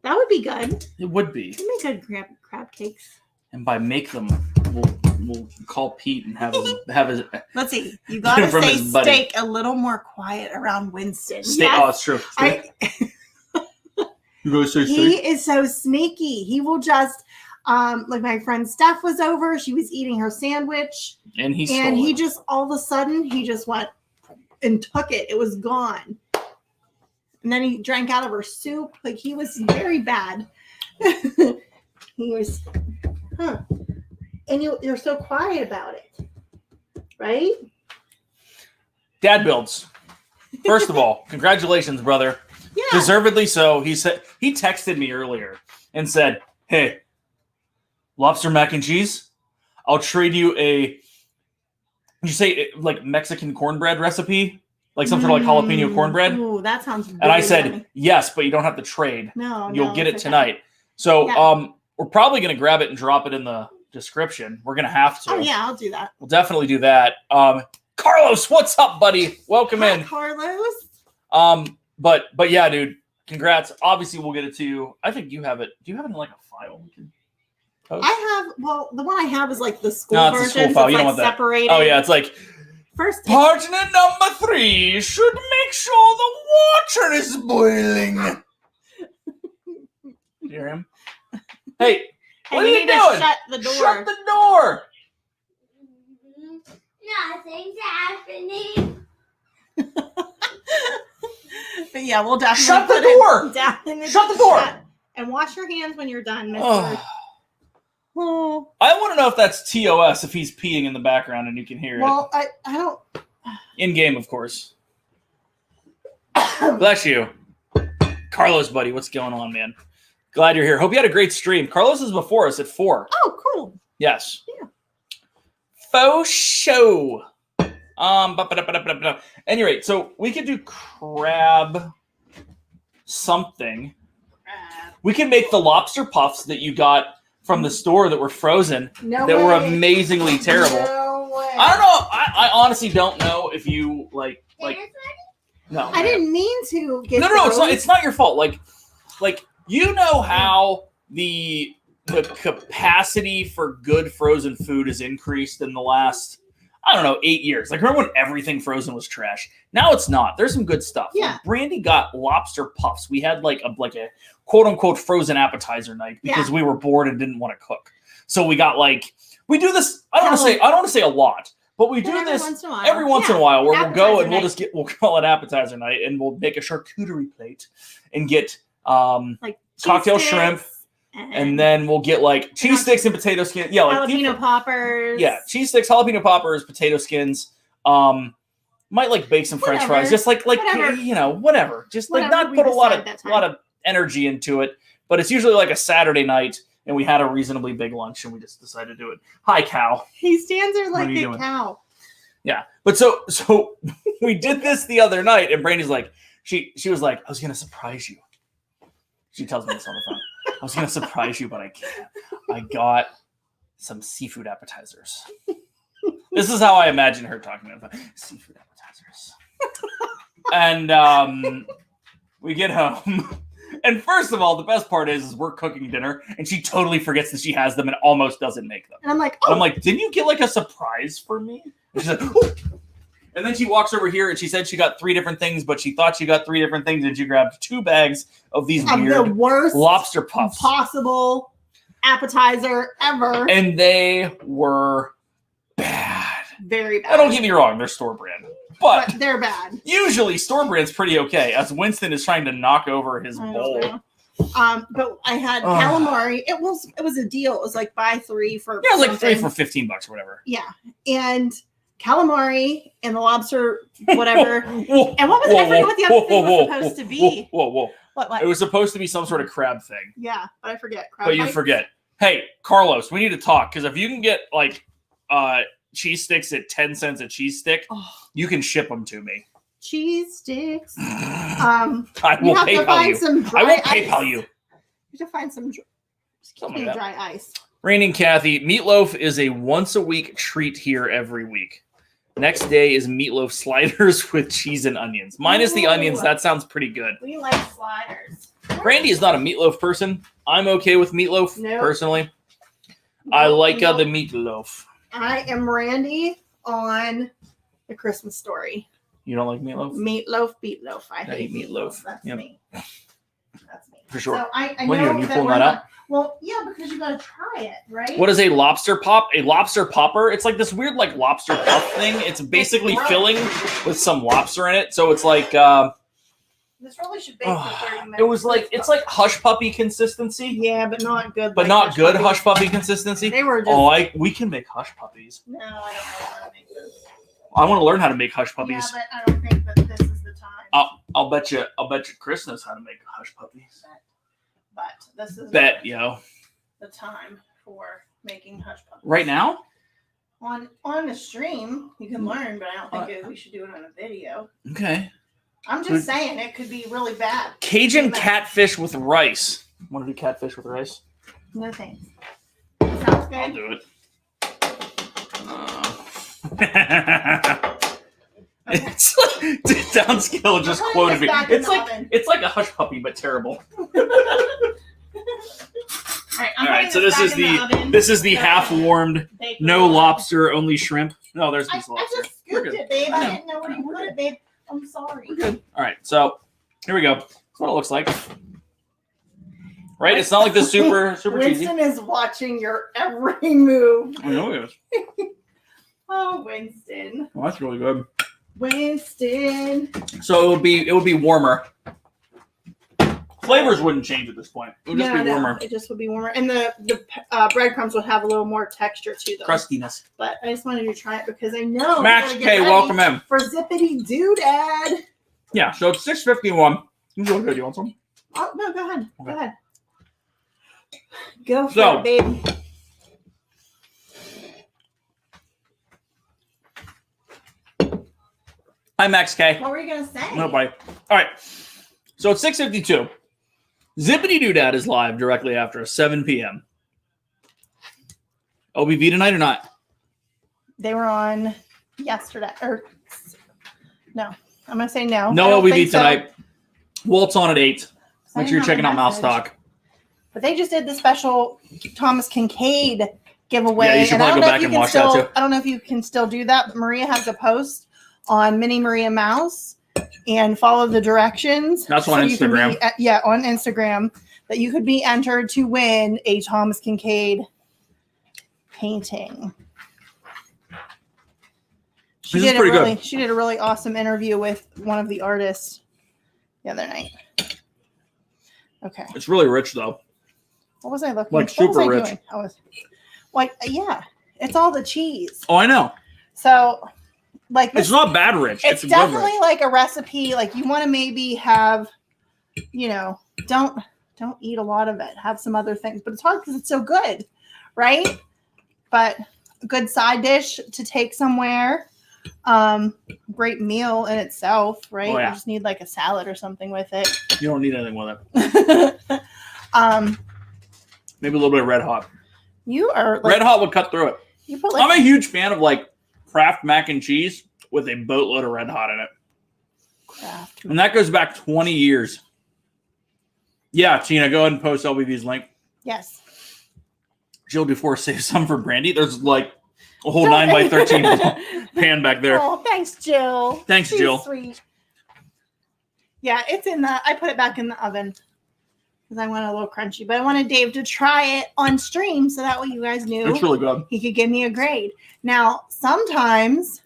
That would be good. It would be. We make good crab cakes. And by make them, we'll call Pete and have his. Let's see. You gotta say steak a little more quiet around Winston. Steak. Yes. Oh, it's true. You gotta say steak. He is so sneaky. He will just like my friend Steph was over. She was eating her sandwich, and he just all of a sudden he just went and took it. It was gone. And then he drank out of her soup. Like, he was very bad. He was, And you're so quiet about it. Right? Dad builds. First of all, congratulations, brother. Yeah. Deservedly so. He texted me earlier and said, hey, lobster mac and cheese, I'll trade you did you say like Mexican cornbread recipe? Like some sort of like jalapeno cornbread? Ooh, that sounds really And I said, yummy. yes, but you don't have to trade. No, You'll get it tonight. So we're probably going to grab it and drop it in the description. We're going to have to. Oh, yeah, I'll do that. We'll definitely do that. Carlos, what's up, buddy? Welcome in. Carlos. But yeah, dude, congrats. Obviously, we'll get it to you. I think you have it. Do you have it in like a file? We can post? The one I have is like the school no, version. It's a school file. So you don't like want that. separated. Oh, yeah, it's like, first partner number 3 should make sure the water is boiling. You hear him? Hey, what are you doing? Shut the door. Shut the door. Nothing's happening. But yeah, we'll definitely shut the door. Shut the door. And wash your hands when you're done, Mr. Oh. I want to know if that's TOS, if he's peeing in the background and you can hear it. Well, I don't. In game, of course. Bless you. Carlos, buddy, what's going on, man? Glad you're here. Hope you had a great stream. Carlos is before us at 4. Oh, cool. Yes. Yeah. Faux show. Anyway, so we could do crab something. We can make the lobster puffs that you got from the store that were frozen were amazingly terrible. No way. I don't know. I honestly don't know if you like. No, I didn't mean to get. No. It's not your fault. Like you know how the capacity for good frozen food has increased in the last, I don't know, 8 years. Like, remember when everything frozen was trash? Now it's not. There's some good stuff. Yeah. Like, Brandy got lobster puffs. We had like a quote unquote frozen appetizer night because we were bored and didn't want to cook. So we got we do this. I don't want to say a lot, but we do this every once in a while where we'll go and we'll call it appetizer night and we'll make a charcuterie plate and get cocktail shrimp. And then we'll get cheese sticks and potato skins. Yeah, jalapeno poppers. Yeah, cheese sticks, jalapeno poppers, potato skins. Might bake some French fries. Just whatever. Just not put a lot of energy into it. But it's usually a Saturday night, and we had a reasonably big lunch, and we just decided to do it. Hi, cow. He stands there like a cow. Yeah, but so we did this the other night, and Brandy's she was like, I was gonna surprise you. She tells me this on the phone. I was going to surprise you, but I can't. I got some seafood appetizers. This is how I imagine her talking about seafood appetizers. And we get home. And first of all, the best part is we're cooking dinner, and she totally forgets that she has them and almost doesn't make them. And I'm like, oh. I'm like, didn't you get a surprise for me? And she's like, oh. And then she walks over here and she said she got 3 different things, but she thought she got 3 different things, and she grabbed 2 bags of these weird the worst lobster puffs. Possible appetizer ever. And they were bad. Very bad. Now, don't get me wrong, they're store brand. But they're bad. Usually store brand's pretty okay, as Winston is trying to knock over his bowl. But I had calamari. It was a deal. It was buy 3 for it was 3 for $15 or whatever. Yeah. And calamari and the lobster, whatever. And what was I forget what the other thing was supposed to be. Whoa. What? It was supposed to be some sort of crab thing. Yeah, but I forget. But you forget. Hey, Carlos, we need to talk because if you can get like cheese sticks at 10 cents a cheese stick, you can ship them to me. Cheese sticks. I will PayPal you. I will PayPal you. You have to find some dry ice. Randy and Kathy, meatloaf is a once a week treat here every week. Next day is meatloaf sliders with cheese and onions. Minus the onions, that sounds pretty good. We like sliders. Randy is not a meatloaf person. I'm okay with meatloaf, personally. I like the meatloaf. I am Randy on The Christmas Story. You don't like meatloaf? Meatloaf. I hate meatloaf. That's me. That's me. For sure. So I When know are you that pulling we're that not, out? well, yeah, because you got to try it, right? What is a lobster pop? A lobster popper? It's like this weird like lobster puff thing. It's basically filling with some lobster in it. So it's like this really should bake for 30 minutes. it was like it's like hush puppy consistency. Yeah, but not good. But not good hush puppy consistency. They were just we can make hush puppies. No, I don't know how to make this. I want to learn how to make hush puppies. Yeah, but I don't think that this is the time. I'll bet you Chris knows how to make hush puppies. But this is the time for making hush puppies. Right now? On the stream, you can learn, but I don't think we should do it on a video. Okay. I'm just saying it could be really bad. Cajun catfish with rice. Want to do catfish with rice? No thanks. Sounds good. I'll do it. It's like downscale just quoted me. It's like a hush puppy, but terrible. All right, so this is the half warmed, no lobster, only shrimp. No, there's I lobster. just scooped it, babe. I didn't know where you put it, babe. I'm sorry. We're good. All right, so here we go. That's what it looks like. Right? It's not like the super cheesy. Winston is watching your every move. I know it is. Oh, Winston. Oh, that's really good. Winston. So it would be warmer. Flavors wouldn't change at this point. It would just be warmer. It just would be warmer, and the breadcrumbs would have a little more texture to them. Crustiness. But I just wanted to try it because I know. Max K, welcome in. For Zippity Doodad. Yeah, so it's $6.51. You go good. You want some? Oh no, go ahead. Okay. Go ahead. Go for it, baby. Hi, Max K. What were you gonna say? Nobody. All right. So it's 6:52. Zippity Doodad is live directly after 7 p.m. OBV tonight or not? They were on yesterday. Or no. I'm gonna say no. No OBV tonight. Walt's on at 8. Make sure you're checking out Mouse Talk. But they just did the special Thomas Kincaid giveaway. Yeah, you should probably go back and watch that too. I don't know if you can still do that, but Maria has a post on Mini Maria Mouse and follow the directions. That's on Instagram. On Instagram, that you could be entered to win a Thomas Kincaid painting. She did a really awesome interview with one of the artists the other night. Okay. It's really rich though. What was I looking like for? super rich. Doing? I was like, yeah, it's all the cheese. Oh, I know. So, like, it's not bad rich. It's definitely like a recipe. Like, you want to maybe have, don't eat a lot of it. Have some other things, but it's hard because it's so good, right? But a good side dish to take somewhere. Great meal in itself, right? Oh, yeah. You just need like a salad or something with it. You don't need anything with it. Maybe a little bit of Red Hot. You are like, Red Hot would cut through it. I'm a huge fan of like Kraft mac and cheese with a boatload of Red Hot in it. Kraft. And that goes back 20 years. Yeah, Tina, go ahead and post LBV's link. Yes. Jill, before save some for Brandy. There's like a whole 9x13 pan back there. Oh, thanks, Jill. Thanks, She's Jill. Sweet. Yeah, it's I put it back in the oven because I want it a little crunchy. But I wanted Dave to try it on stream so that way you guys knew it's really good. He could give me a grade. Now, sometimes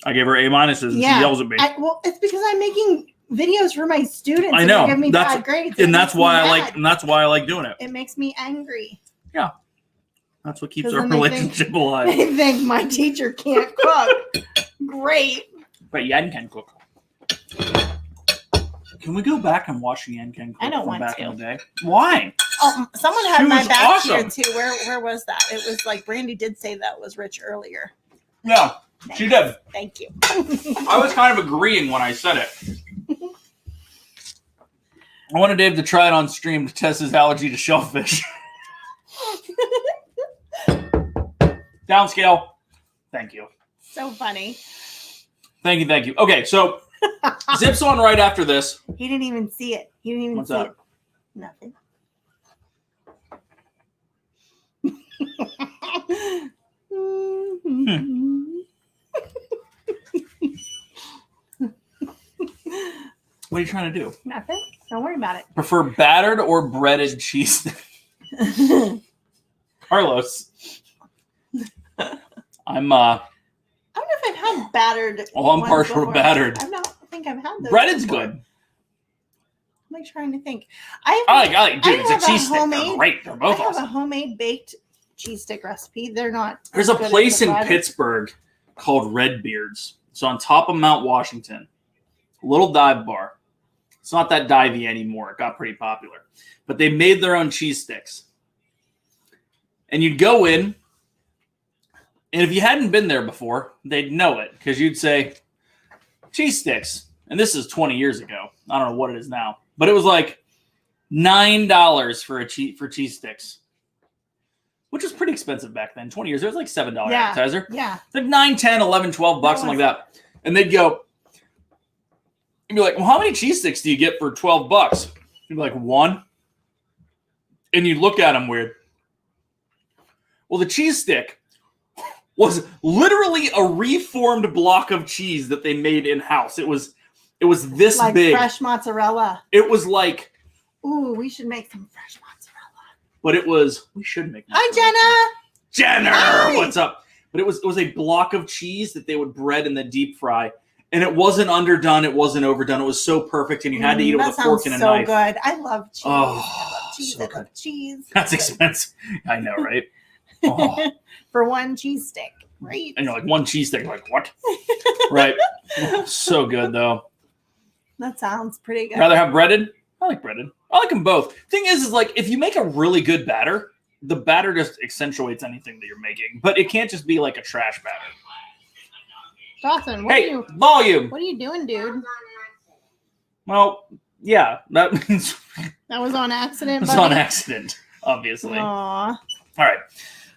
I gave her A- and she yells at me. It's because I'm making videos for my students. I know. And they give me bad grades. And that's why I like doing it. It makes me angry. Yeah. That's what keeps our relationship alive. They think my teacher can't cook. Great. But Yen can cook. Can we go back and watch Yen can cook I don't from want back to. in the day? Why? Oh, someone had She my was back here awesome. too. Where was that? It was like Brandy did say that was rich earlier. Yeah, she did. Thank you. I was kind of agreeing when I said it. I wanted Dave to try it on stream to test his allergy to shellfish. Downscale. Thank you. So funny. Thank you. Okay, so Zip's on right after this. He didn't even see it. He didn't even What's see that? it. Nothing. What are you trying to do? Nothing. Don't worry about it. Prefer battered or breaded cheese? Carlos. I'm I don't know if I've had battered. Oh, I'm ones partial to before. battered. I don't think I've had those. breaded's before. good. I'm like trying to think. I like, dude, I it's a have a cheese stick. They're homemade- great. They're I both have a awesome. homemade baked cheese stick recipe. They're not. There's as a good as place the in breaded. Pittsburgh called Redbeard's. It's on top of Mount Washington. Little dive bar. It's not that divey anymore. It got pretty popular. But they made their own cheese sticks. And you'd go in, and if you hadn't been there before, they'd know it because you'd say, cheese sticks. And this is 20 years ago. I don't know what it is now. But it was like $9 for cheese sticks, which was pretty expensive back then. 20 years. It was like $7 Yeah. appetizer. Yeah. It's like 9, 10, 11, 12 bucks, That something like that. And they'd go, you'd be like, well, how many cheese sticks do you get for 12 bucks? You'd be like, one. And you'd look at them weird. Well, the cheese stick was literally a reformed block of cheese that they made in-house. It was this Like big. fresh mozzarella. It was like, Ooh, we should make some fresh mozzarella. but it was, we should make Hi, Jenner, Hi. what's up? But it was a block of cheese that they would bread in the deep fry. And it wasn't underdone. It wasn't overdone. It was so perfect. And you had to eat it with a that fork sounds and a so knife. good. I love cheese. Oh, I love cheese. so I love cheese. That's expensive. I know, right? Oh. For one cheese stick. Right. And you're like, one cheese stick. Like, what? Right. Oh, so good, though. That sounds pretty good. Rather have breaded? I like breaded. I like them both. Thing is like, if you make a really good batter, the batter just accentuates anything that you're making. But it can't just be like a trash batter. Dawson, what, Hey, volume. what are you doing, dude? Well, yeah, that means That was on accident, it's on accident, obviously. Aw. All right.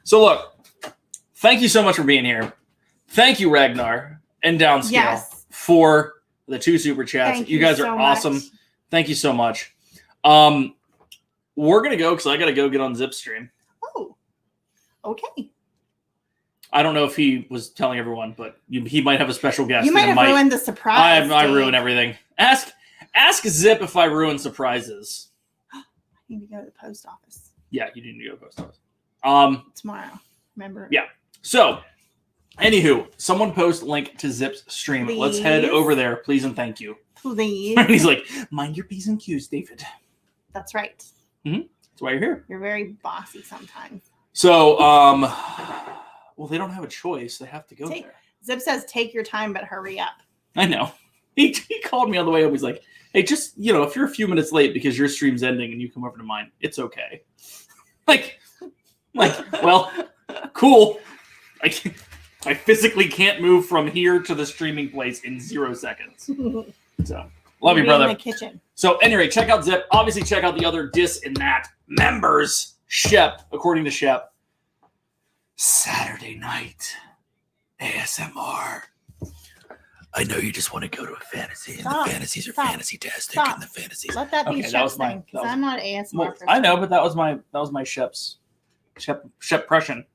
So look, thank you so much for being here. Thank you, Ragnar and Downscale, Yes. for the 2 super chats. Thank you guys so are much. awesome. Thank you so much. We're gonna go because I gotta go get on Zip stream. Oh. Okay. I don't know if he was telling everyone, but he might have a special guest. You might and have it ruined the surprise. I Dave. ruin everything. Ask Zip if I ruin surprises. I need to go to the post office Yeah, you didn't go to post office. tomorrow. Remember? Yeah. So, anywho, someone post link to Zip's stream. Let's head Please. over there, please and thank you. Please. And he's like, mind your P's and Q's, David. That's right. That's why you're here. You're very bossy sometimes. So, well, they don't have a choice. They have to go there. Zip says, take your time, but hurry up. I know. He called me on the way up. He's like, hey, just, if you're a few minutes late because your stream's ending and you come over to mine, it's okay. like, well, cool. I physically can't move from here to the streaming place in 0 seconds. So, love you, brother. In the kitchen. So, anyway, check out Zip. Obviously, check out the other Dis in That members. Shep, according to Shep, Saturday night ASMR. I know you just want to go to a fantasy, and the fantasies are fantasy-tastic, and the fantasies. Let that be Okay, that was Shep's my- thing, that because was- I'm not an ASMR Well, person. I know, but that was my Shep-pression.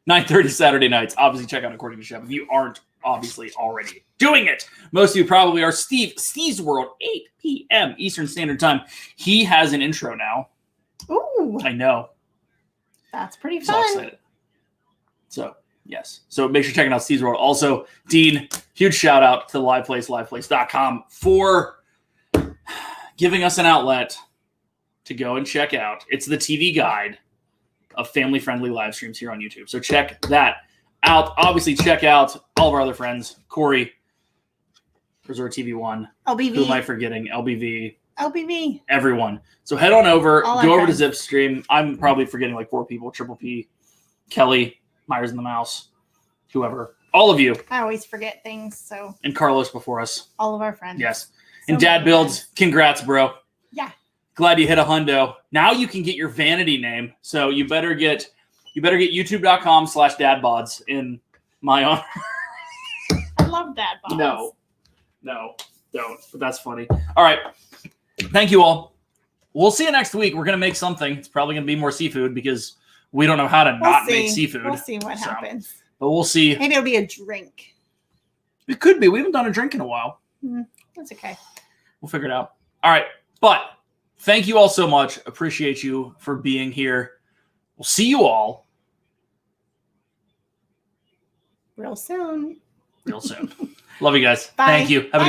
9:30 Saturday nights. Obviously, check out according to Shep. If you aren't obviously already doing it, most of you probably are. Steve's World, 8 p.m. Eastern Standard Time. He has an intro now. Ooh, I know. that's pretty So fun. excited. So, yes. So make sure you're checking out Steve's World. Also, Dean, huge shout out to liveplace.com for giving us an outlet to go and check out. It's the TV guide of family-friendly live streams here on YouTube. So check that out. Obviously, check out all of our other friends. Corey, Resort TV 1. Who am I LBV. forgetting? LBV. LBV. Everyone. So head on over, All go our over to friends. Zip Stream. I'm probably forgetting like 4 people, Triple P, Kelly, Myers and the Mouse, whoever. All of you. I always forget things, so. And Carlos before us. All of our friends. Yes. So And Dad many Builds, friends. congrats, bro. Yeah. Glad you hit a hundo. Now you can get your vanity name. So you better get youtube.com/dadbods in my honor. I love Dad Bods. No, don't. But that's funny. All right. Thank you all. We'll see you next week. We're going to make something. It's probably going to be more seafood because we don't know how to not make seafood. We'll see what happens. But we'll see. Maybe it'll be a drink. It could be. We haven't done a drink in a while. That's okay. We'll figure it out. All right. But thank you all so much. Appreciate you for being here. We'll see you all Real soon. real soon. Love you guys. Bye. Thank you. Have a good